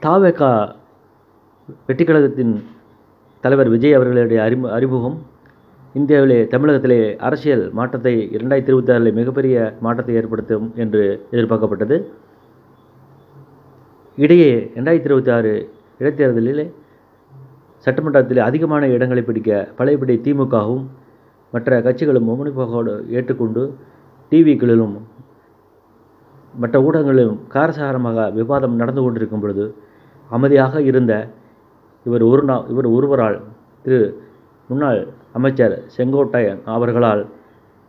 தவேக வெற்றிக் கழகத்தின் தலைவர் விஜய் அவர்களுடைய அறிமுகம் இந்தியாவிலே தமிழகத்திலே அரசியல் மாற்றத்தை 2026 மிகப்பெரிய மாற்றத்தை ஏற்படுத்தும் என்று எதிர்பார்க்கப்பட்டது. இடையே 2026 இடைத்தேர்தலிலே சட்டமன்றத்தில் அதிகமான இடங்களை பிடிக்க பழையபடி திமுகவும் மற்ற கட்சிகளும் மும்முனைப்பாக ஏற்றுக்கொண்டு டிவிக்களிலும் மற்ற ஊடகங்களிலும் காரசாரமாக விவாதம் நடந்து கொண்டிருக்கும் பொழுது அமைதியாக இருந்த இவர் ஒருவரால் திரு முன்னாள் அமைச்சர் செங்கோட்டையன் அவர்களால்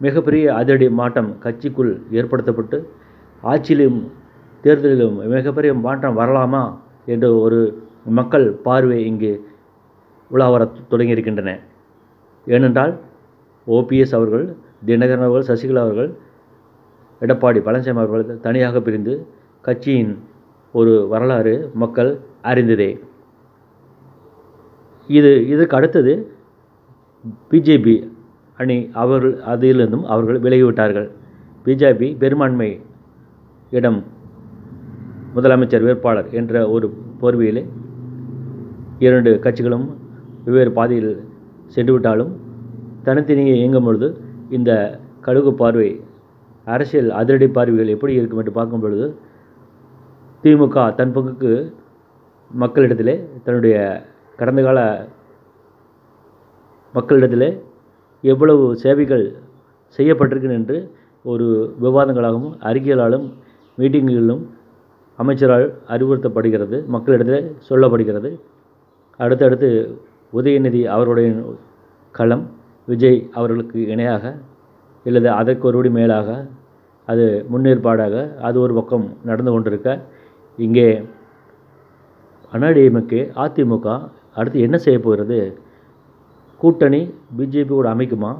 மிகப்பெரிய அதிரடி மாற்றம் கட்சிக்குள் ஏற்படுத்தப்பட்டு ஆட்சியிலும் தேர்தலிலும் மிகப்பெரிய மாற்றம் வரலாமா என்ற ஒரு மக்கள் பார்வை இங்கு உலாவர தொடங்கியிருக்கின்றன. ஏனென்றால் ஓபிஎஸ் அவர்கள், தினகரன் அவர்கள், சசிகலா அவர்கள், எடப்பாடி பழனிசாமி அவர்கள் தனியாக பிரிந்து கட்சியின் ஒரு வரலாறு மக்கள் அறிந்ததே. இதற்கு அடுத்தது பிஜேபி அணி அதிலிருந்தும் அவர்கள் விலகிவிட்டார்கள். பிஜேபி பெரும்பான்மை இடம் முதலமைச்சர் வேட்பாளர் என்ற ஒரு போர்வையிலே இரண்டு கட்சிகளும் வெவ்வேறு பாதையில் சென்றுவிட்டாலும் தனித்தனியே இயங்கும் பொழுது இந்த கடுகு பார்வை அரசியல் அதிரடி பார்வைகள் எப்படி இருக்கும் என்று பார்க்கும் பொழுது திமுக தன் பங்குக்கு மக்களிடத்திலே தன்னுடைய கடந்த கால மக்களிடத்திலே எவ்வளவு சேவைகள் செய்யப்பட்டிருக்கின்றன என்று ஒரு விவாதங்களாகவும் அறிக்கைகளாலும் மீட்டிங்களிலும் அமைச்சரால் அறிவுறுத்தப்படுகிறது, மக்களிடத்தில் சொல்லப்படுகிறது. அடுத்தடுத்து உதயநிதி அவருடைய களம் விஜய் அவர்களுக்கு இணையாக இல்லது அதற்கு ஒருபடி மேலாக அது முன்னேற்பாடாக அது ஒரு பக்கம் நடந்து கொண்டிருக்க, இங்கே அண்ணாடிஎம்கே அதிமுக அடுத்து என்ன செய்ய போகிறது? கூட்டணி பிஜேபியோடு அமைக்குமா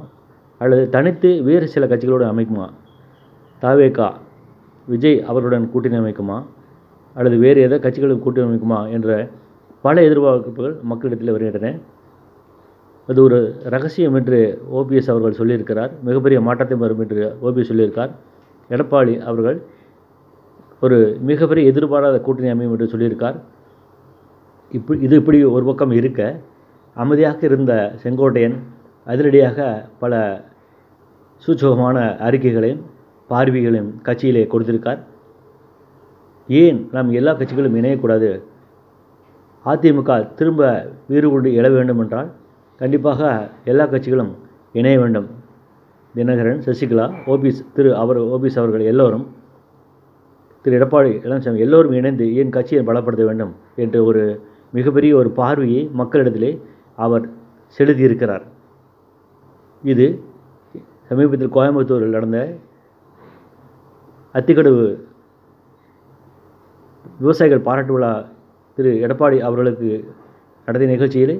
அல்லது தனித்து வேறு சில கட்சிகளோடு அமைக்குமா? தவேக விஜய் அவர்களுடன் கூட்டணி அமைக்குமா அல்லது வேறு ஏதோ கட்சிகளுக்கு கூட்டணி அமைக்குமா என்ற பல எதிர்பார்ப்புகள் மக்களிடத்தில் வருகின்றன. அது ஒரு ரகசியம் என்று ஓபிஎஸ் அவர்கள் சொல்லியிருக்கிறார். மிகப்பெரிய மாற்றத்தை வரும் என்று ஓபிஎஸ் சொல்லியிருக்கார். எடப்பாடி அவர்கள் ஒரு மிகப்பெரிய எதிர்பாராத கூட்டணி அமையும் என்று சொல்லியிருக்கார். இப்படி ஒரு பக்கம் இருக்க, அமைதியாக இருந்த செங்கோட்டையன் அதிரடியாக பல சூட்சகமான அறிக்கைகளையும் பார்வைகளையும் கட்சியிலே கொடுத்திருக்கார். ஏன் நாம் எல்லா கட்சிகளும் இணையக்கூடாது? அதிமுக திரும்ப வீறு கொண்டு எழ வேண்டும் என்றால் கண்டிப்பாக எல்லா கட்சிகளும் இணைய வேண்டும். தினகரன், சசிகலா, ஓபிஎஸ் அவர்கள் எல்லோரும், திரு எடப்பாடி பழனிசாமி எல்லோரும் இணைந்து ஏன் கட்சியை பலப்படுத்த வேண்டும் என்ற ஒரு மிகப்பெரிய ஒரு பார்வையை மக்களிடத்திலே அவர் செலுத்தியிருக்கிறார். இது சமீபத்தில் கோயம்புத்தூரில் நடந்த அத்திக்கடவு விவசாயிகள் பாராட்டு விழா திரு எடப்பாடி அவர்களுக்கு நடத்திய நிகழ்ச்சியில்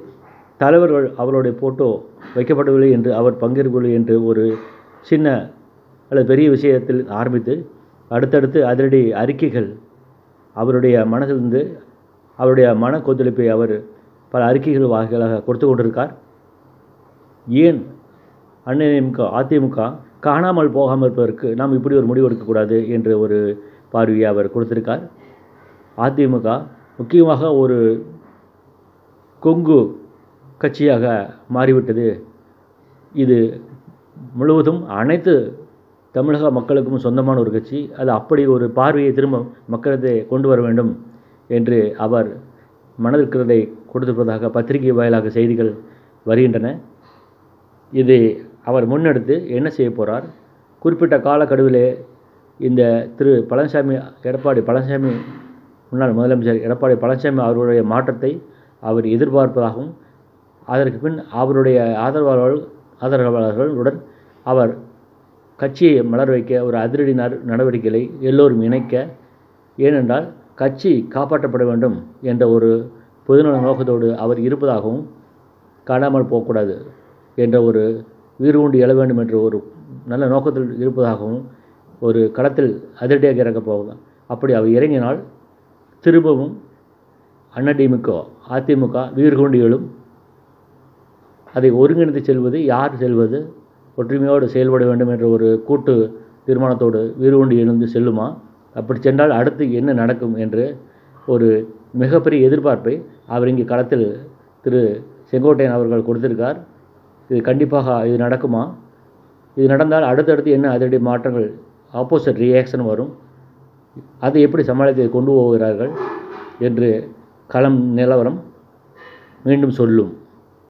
தலைவர்கள் அவருடைய ஃபோட்டோ வைக்கப்படவில்லை என்று அவர் பங்கேற்கவில்லை என்று ஒரு சின்ன அல்லது பெரிய விஷயத்தில் ஆரம்பித்து அடுத்தடுத்து அதிரடி அறிக்கைகள் அவருடைய மனதிலிருந்து அவருடைய மன கொந்தளிப்பை அவர் பல அறிக்கைகள் வாயிலாக கொடுத்து கொண்டிருக்கார். ஏன் அதிமுக காணாமல் போகாமல் இருப்பதற்கு நாம் இப்படி ஒரு முடிவு எடுக்கக்கூடாது என்ற ஒரு பார்வையை அவர் கொடுத்திருக்கார். அதிமுக முக்கியமாக ஒரு கொங்கு கட்சியாக மாறிவிட்டது. இது முழுவதும் அனைத்து தமிழக மக்களுக்கும் சொந்தமான ஒரு கட்சி. அது அப்படி ஒரு பார்வையை திரும்ப மக்களிடத்தை கொண்டு வர வேண்டும் என்று அவர் மனதிற்கிறதை கொடுத்திருப்பதாக பத்திரிகை வாயிலாக செய்திகள் வருகின்றன. இதை அவர் முன்னெடுத்து என்ன செய்ய போகிறார்? குறிப்பிட்ட காலக்கெடுவிலே இந்த திரு எடப்பாடி பழனிசாமி முன்னாள் முதலமைச்சர் எடப்பாடி பழனிசாமி அவருடைய மாற்றத்தை அவர் எதிர்பார்ப்பதாகவும் அதற்கு பின் அவருடைய ஆதரவாளர்களுடன் அவர் கட்சியை மலர் வைக்க ஒரு அதிரடி நடவடிக்கைகளை எல்லோரும் இணைக்க, ஏனென்றால் கட்சி காப்பாற்றப்பட வேண்டும் என்ற ஒரு பொதுநல நோக்கத்தோடு அவர் இருப்பதாகவும், காணாமல் போகக்கூடாது என்ற ஒரு வீறு கொண்டு எழ வேண்டும் என்ற ஒரு நல்ல நோக்கத்தில் இருப்பதாகவும் ஒரு களத்தில் அதிரடியாக இறங்கப் போவதாம். அப்படி அவர் இறங்கினால் திரும்பவும் அதிமுக வீறு கொண்டு எழும். அதை ஒருங்கிணைத்து செல்வது, யார் செல்வது, ஒற்றுமையோடு செயல்பட வேண்டும் என்ற ஒரு கூட்டு தீர்மானத்தோடு வீறு கொண்டு எழுந்து செல்லுமா? அப்படி சென்றால் அடுத்து என்ன நடக்கும் என்று ஒரு மிகப்பெரிய எதிர்பார்ப்பை அவர் இங்கே களத்தில் திரு செங்கோட்டையன் அவர்கள் கொடுத்திருக்கார். இது கண்டிப்பாக இது நடக்குமா? இது நடந்தால் அடுத்தடுத்து என்ன அதிரடி மாற்றங்கள், ஆப்போசிட் ரியாக்ஷன் வரும், அதை எப்படி சமாளித்து கொண்டு போகிறார்கள் என்று களம் நிலவரம் மீண்டும் சொல்லும்.